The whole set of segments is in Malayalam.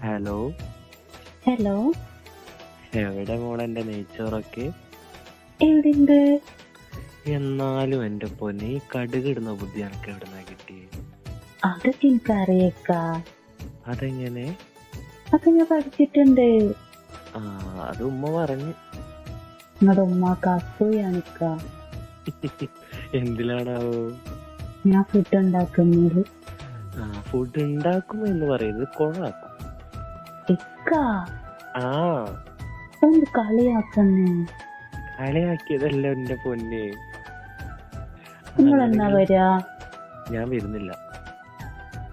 ഹലോ. ഹലോ, എവിടെ മോളെന്റെ നെയ്ച്ചോറൊക്കെ? എവിടെയുണ്ട്? എന്നാലും എന്റെ പൊന്നെ, ഈ കടുകിടുന്ന ബുദ്ധി എനക്ക് എവിടുന്നാ കിട്ടിയേ? അതൊക്കെ എനിക്കറിയേക്കാ. അതെങ്ങനെ? അതൊക്കെ ഞാൻ പഠിച്ചിട്ടുണ്ട്. ആ, അത് ഉമ്മ പറഞ്ഞു. നിങ്ങളുടെ ഉമ്മാക്ക് അസൂയാണിക്ക. എന്തിലാണാവോ? ഞാൻ ഫുഡ് ഉണ്ടാക്കുന്നത്. ആ, ഫുഡ് ഉണ്ടാക്കും എന്ന് പറയുന്നത് കൊളാക്കും. ഇക്ക ആ, എന്ത് കളിയാക്കുന്നേ? കളിയാക്കിയതല്ല എന്റെ പൊന്നെ. നിങ്ങൾ എന്നാ വരാ? ഞാൻ വരുന്നില്ല.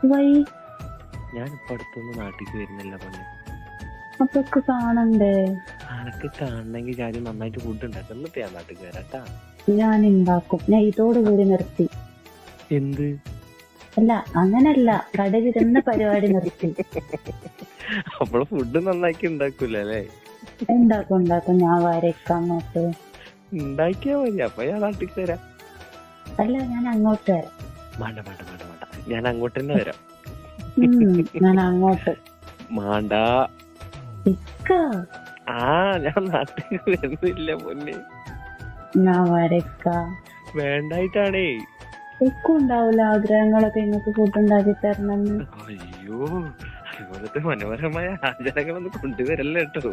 വൈ? ഞാൻ ഇപ്പൊ അടുത്തൊന്നും നാട്ടിലേക്ക് വരുന്നില്ല പൊന്നെ. അപ്പൊക്കെ കാണണ്ടേ? അനക്ക് കാണണമെങ്കിൽ കാര്യം നന്നായിട്ട് ഫുഡ് ഉണ്ടാക്കും. എന്നിട്ട് ഞാൻ നാട്ടിലേക്ക് വരാട്ടാ. ഞാൻ ഉണ്ടാക്കും. ഞാൻ ഇതോടുകൂടി നിർത്തി. എന്ത്? അല്ല, അങ്ങനല്ല, കടുകിടുന്ന പരിപാടി നിർത്തി. അപ്പോൾ ഫുഡ് നന്നാക്കി ഉണ്ടാക്കൂല അല്ലേ? ഉണ്ടാക്കും. ഞാൻ വരയ്ക്കാം അങ്ങോട്ട്. ഉണ്ടാക്കിയാ മതി, അപ്പൊ ഞാൻ നാട്ടിലേക്ക് വരാം. അല്ല, ഞാൻ അങ്ങോട്ട് വരാം. വേണ്ട, ഞാൻ അങ്ങോട്ട് തന്നെ വരാം. ഞാൻ അങ്ങോട്ട്. മാണ്ട. ഇക്ക, ആ, ഞാൻ നാട്ടിലേക്ക് വരുന്നില്ല പൊന്നെ. ഞാൻ വരയ്ക്കാം. വേണ്ടായിട്ടാണേ. ഇക്കും ഉണ്ടാവൂല ആഗ്രഹങ്ങളൊക്കെ ഇങ്ങക്ക് ഫുഡ് ഉണ്ടാക്കി തരണമെന്ന്. അയ്യോ, അതുപോലത്തെ മനോഹരമായ ആചാരങ്ങളൊന്നും കൊണ്ടുവരല്ലോ കേട്ടോ.